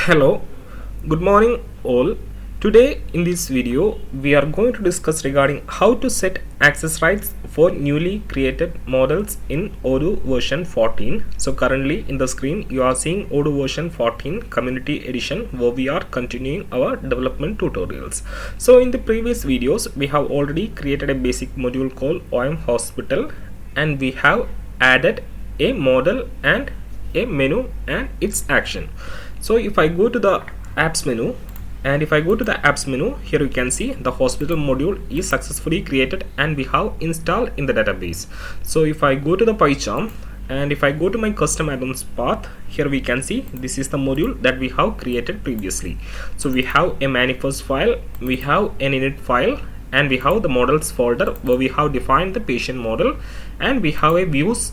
Hello, good morning all. Today in this video we are going to discuss regarding how to set access rights for newly created models in Odoo version 14. So currently in the screen you are seeing Odoo version 14 community edition where we are continuing our development tutorials. So in the previous videos we have already created a basic module called OM Hospital and we have added a model and a menu and its action. So if I go to the apps menu, and if I go to the apps menu, here you can see the hospital module is successfully created and we have installed in the database. So if I go to the PyCharm and if I go to my custom add-ons path, here we can see this is the module that we have created previously. So we have a manifest file, we have an init file, and we have the models folder where we have defined the patient model, and we have a views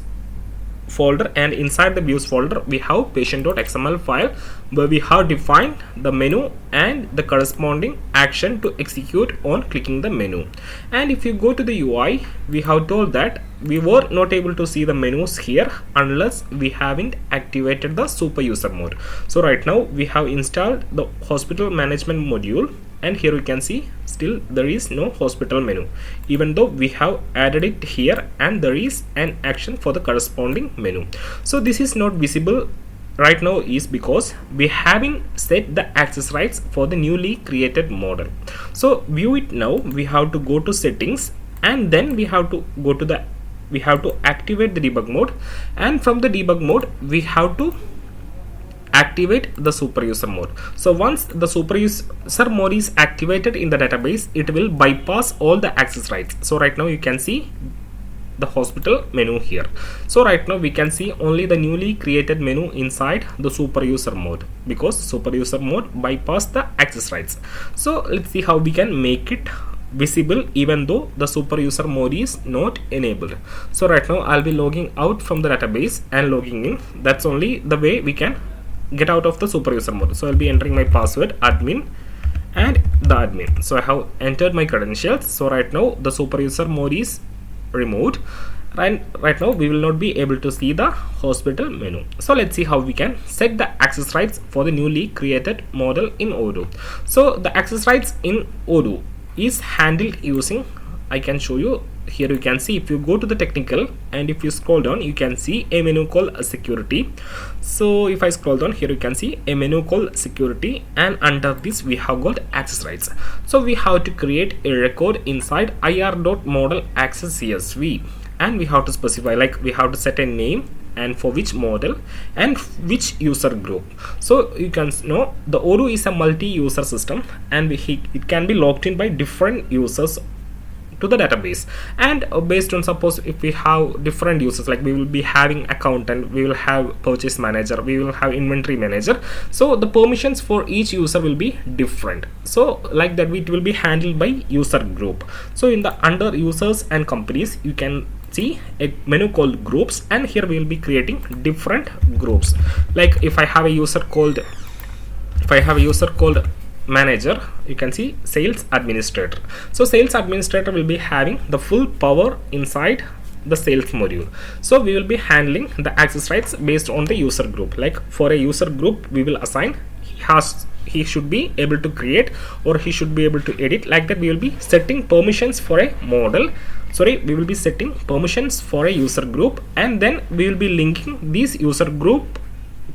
folder, and inside the views folder we have patient.xml file where we have defined the menu and the corresponding action to execute on clicking the menu. And if you go to the UI, we have told that we were not able to see the menus here unless we haven't activated the super user mode. So right now we have installed the hospital management module, and here you can see still there is no hospital menu even though we have added it here and there is an action for the corresponding menu. So this is not visible right now is because we haven't set the access rights for the newly created model. So view it now, we have to go to settings and then we have to go to the activate the debug mode, and from the debug mode we have to activate the super user mode. So once the super user mode is activated in the database, it will bypass all the access rights. So right now you can see the hospital menu here. So right now we can see only the newly created menu inside the super user mode because super user mode bypassed the access rights. So let's see how we can make it visible even though the super user mode is not enabled. So right now I'll be logging out from the database and logging in. That's only the way we can get out of the super user mode. So I'll be entering my password admin and the admin. So I have entered my credentials. So right now the super user mode is removed, and right now we will not be able to see the hospital menu. So let's see how we can set the access rights for the newly created model in Odoo. So the access rights in Odoo is handled using, I can show you here. You can see if you go to the technical and if you scroll down, you can see a menu called security. So if I scroll down, here you can see a menu called security, and under this we have got access rights. So we have to create a record inside ir.model access CSV, and we have to specify, like we have to set a name and for which model and which user group. So you can know the Odoo is a multi-user system, and it can be logged in by different users to the database, and based on, suppose if we have different users, like we will be having accountant, we will have purchase manager, we will have inventory manager, so the permissions for each user will be different. So like that it will be handled by user group. So in the under users and companies you can see a menu called groups, and here we will be creating different groups. Like if I have a user called manager, you can see sales administrator. So sales administrator will be having the full power inside the sales module. So we will be handling the access rights based on the user group. Like for a user group we will assign he should be able to create or he should be able to edit. Like that we will be setting permissions for a model. We will be setting permissions for a user group, and then we will be linking this user group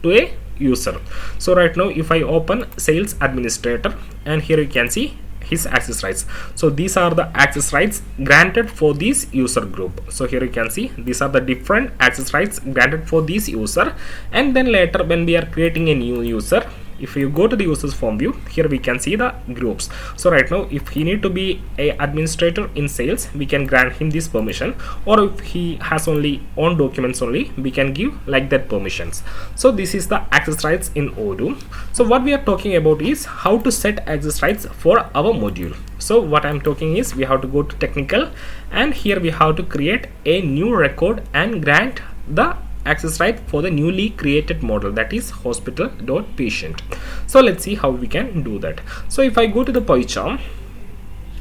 to a user. So right now if I open sales administrator, and here you can see his access rights. So these are the access rights granted for this user group. So here you can see these are the different access rights granted for this user, and then later when we are creating a new user, if you go to the users form view, here we can see the groups. So right now if he need to be a administrator in sales, we can grant him this permission, or if he has only on documents only, we can give like that permissions. So this is the access rights in Odoo. So what we are talking about is how to set access rights for our module. So what I'm talking is we have to go to technical, and here we have to create a new record and grant the access right for the newly created model, that is hospital.patient. So let's see how we can do that. So if I go to the PyCharm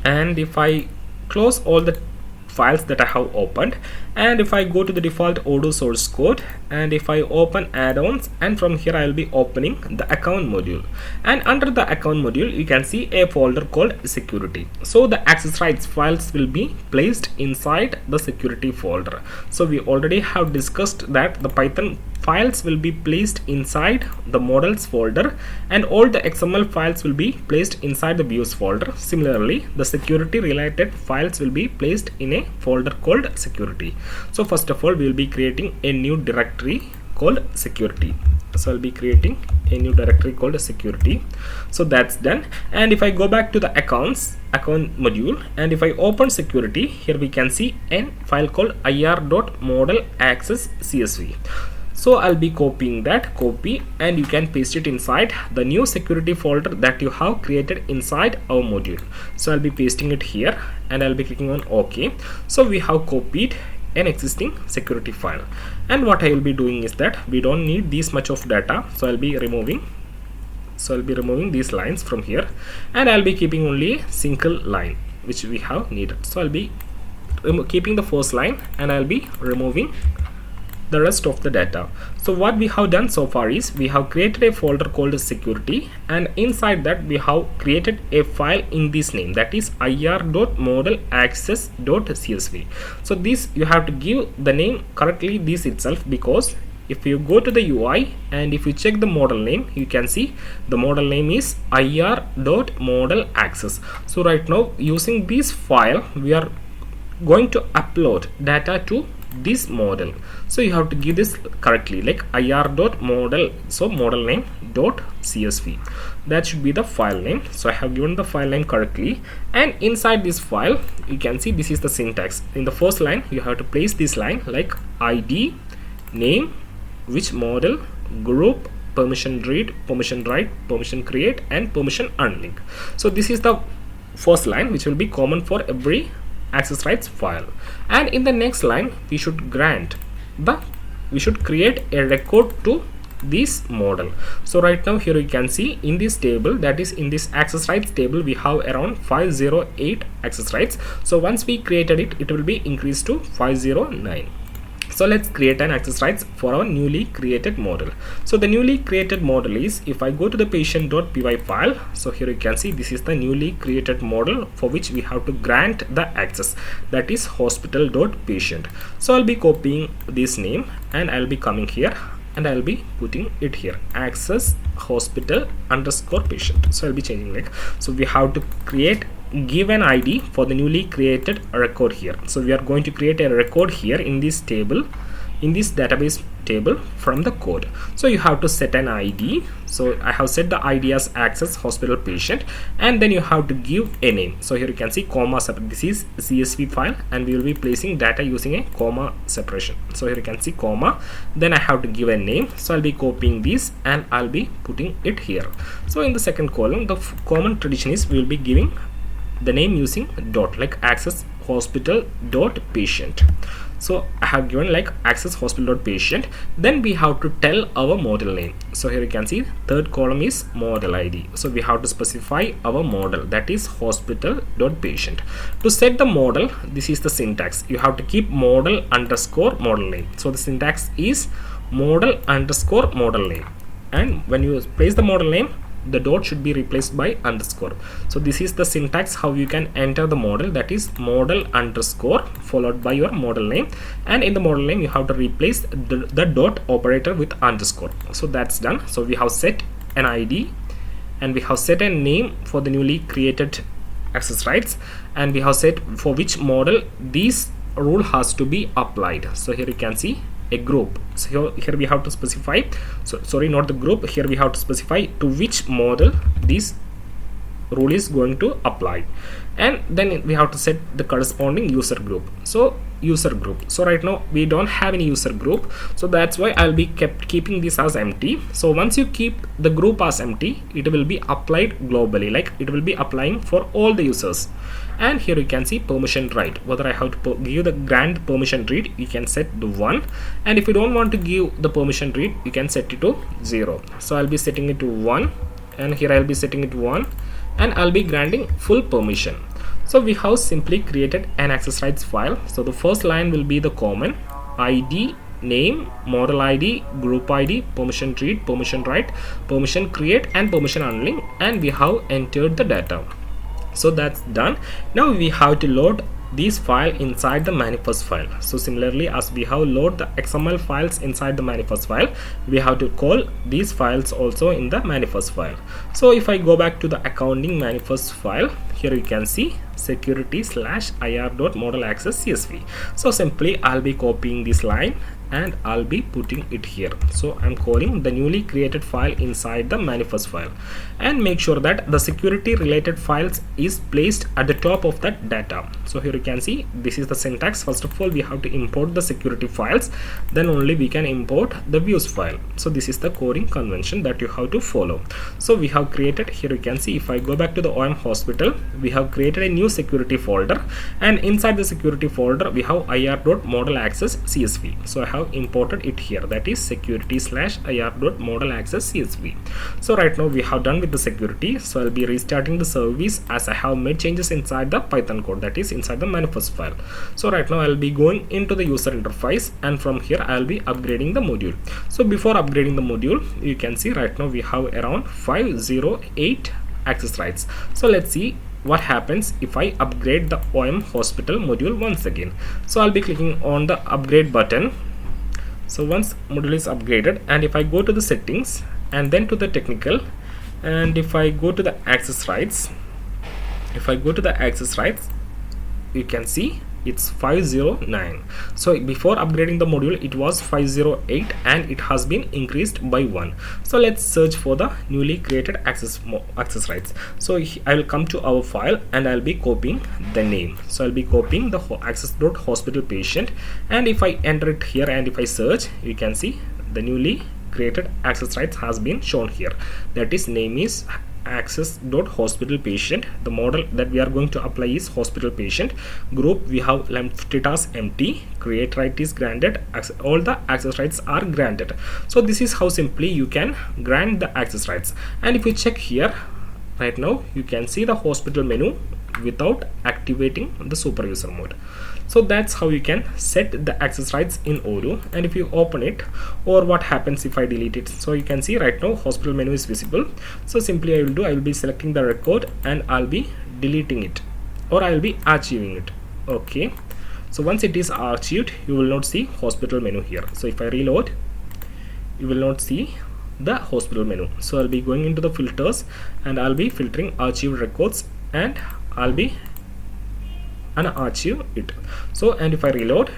and if I close all the files that I have opened, and if I go to the default Odoo source code, and if I open add-ons, and from here I will be opening the account module, and under the account module you can see a folder called security. So the access rights files will be placed inside the security folder. So we already have discussed that the Python files will be placed inside the models folder, and all the XML files will be placed inside the views folder. Similarly, the security related files will be placed in a folder called security. So first of all, we will be creating a new directory called security. So I'll be creating a new directory called security. So that's done. And if I go back to the account module, and if I open security, here we can see a file called ir.model_access.csv. So I'll be copying that copy, and you can paste it inside the new security folder that you have created inside our module. So I'll be pasting it here, and I'll be clicking on OK. So we have copied an existing security file, and what I will be doing is that we don't need this much of data, so I'll be removing these lines from here, and I'll be keeping only a single line which we have needed. So I'll be keeping the first line, and I'll be removing the rest of the data. So what we have done so far is we have created a folder called security, and inside that we have created a file in this name, that is ir.model_access.csv. so this you have to give the name correctly this itself, because if you go to the UI and if you check the model name, you can see the model name is ir.model_access. So right now, using this file, we are going to upload data to this model. So you have to give this correctly, like ir.model, so model name .csv. That should be the file name. So I have given the file name correctly, and inside this file you can see this is the syntax. In the first line you have to place this line like ID, name, which model, group, permission read, permission write, permission create, and permission unlink. So this is the first line which will be common for every access rights file, and in the next line we should create a record to this model. So right now here you can see in this table, that is in this access rights table, we have around 508 access rights. So once we created it, it will be increased to 509. So let's create an access rights for our newly created model. So the newly created model is, if I go to the patient.py file, so here you can see this is the newly created model for which we have to grant the access, that is hospital.patient. So I'll be copying this name, and I'll be coming here, and I'll be putting it here, access hospital_patient. So I'll be changing like, so we have to give an ID for the newly created record here. So we are going to create a record here in this table, in this database table from the code. So you have to set an ID. So I have set the ID as access hospital patient, and then you have to give a name. So here you can see comma separate. This is CSV file, and we will be placing data using a comma separation. So here you can see comma, then I have to give a name. So I'll be copying this, and I'll be putting it here. So in the second column, the common tradition is we will be giving the name using dot, like access hospital.patient. So I have given like access hospital.patient. Then we have to tell our model name. So here you can see third column is model ID. So we have to specify our model, that is hospital.patient. To set the model, this is the syntax. You have to keep model_model name. So the syntax is model_model name, and when you place the model name, the dot should be replaced by underscore. So this is the syntax how you can enter the model, that is model_ followed by your model name, and in the model name you have to replace the dot operator with underscore. So that's done. So we have set an ID, and we have set a name for the newly created access rights, and we have set for which model this rule has to be applied. So here you can see a group. So here we have to specify, so sorry, not the group, here we have to specify to which model this rule is going to apply, and then we have to set the corresponding user group. So user group, so right now we don't have any user group, so that's why I'll be keeping this as empty. So once you keep the group as empty, it will be applied globally, like it will be applying for all the users. And here you can see permission write, whether I have to give the grant permission read, you can set the 1, and if you don't want to give the permission read, you can set it to 0. So I'll be setting it to 1, and here I'll be setting it to 1, and I'll be granting full permission. So we have simply created an access rights file. So the first line will be the common ID, name, model ID, group ID, permission read, permission write, permission create, and permission unlink, and we have entered the data. So that's done. Now we have to load these file inside the manifest file. So similarly, as we have load the XML files inside the manifest file, we have to call these files also in the manifest file. So if I go back to the accounting manifest file, here you can see security/ir.model_access CSV. So simply I'll be copying this line and I'll be putting it here. So I'm calling the newly created file inside the manifest file, and make sure that the security related files is placed at the top of that data. So here you can see this is the syntax. First of all, we have to import the security files, then only we can import the views file. So this is the coding convention that you have to follow. So we have created, here you can see, if I go back to the OM Hospital, we have created a new security folder, and inside the security folder we have ir.model_access CSV. So I have imported it here, that is security/ir.model_access CSV. So right now we have done with the security. So I'll be restarting the service as I have made changes inside the Python code, that is inside the manifest file. So right now I'll be going into the user interface, and from here I'll be upgrading the module. So before upgrading the module, you can see right now we have around 508 access rights. So let's see what happens if I upgrade the OM Hospital module once again. So I'll be clicking on the upgrade button. So once module is upgraded, and if I go to the settings and then to the technical, and if I go to the access rights, you can see it's 509. So before upgrading the module it was 508, and it has been increased by 1. So let's search for the newly created access rights. So I will come to our file and I'll be copying the name. So I'll be copying the access.hospital patient, and if I enter it here and if I search, you can see the newly created access rights has been shown here. That is, name is access.hospital patient. The model that we are going to apply is hospital patient. Group, we have left it as empty. Create right is granted. All the access rights are granted. So this is how simply you can grant the access rights. And if you check here right now, you can see the hospital menu without activating the super user mode. So that's how you can set the access rights in Odoo. And if you open it, or what happens if I delete it, so you can see right now hospital menu is visible. So simply I will be selecting the record and I'll be deleting it, or I'll be archiving it. Okay, so once it is archived, you will not see hospital menu here. So if I reload, you will not see the hospital menu. So I'll be going into the filters and I'll be filtering archived records, and I'll be unarchive it. So, and if I reload,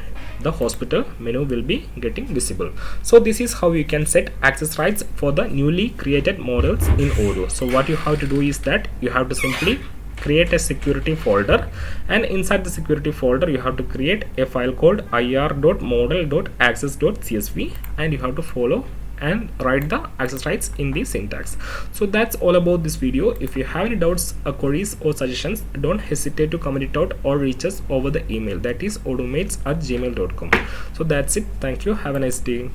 the hospital menu will be getting visible. So this is how you can set access rights for the newly created models in Odoo. So what you have to do is that you have to simply create a security folder, and inside the security folder you have to create a file called ir.model.access.csv, and you have to follow and write the access rights in the syntax. So that's all about this video. If you have any doubts, queries or suggestions, don't hesitate to comment it out or reach us over the email, that is odoomates@gmail.com. So that's it. Thank you. Have a nice day.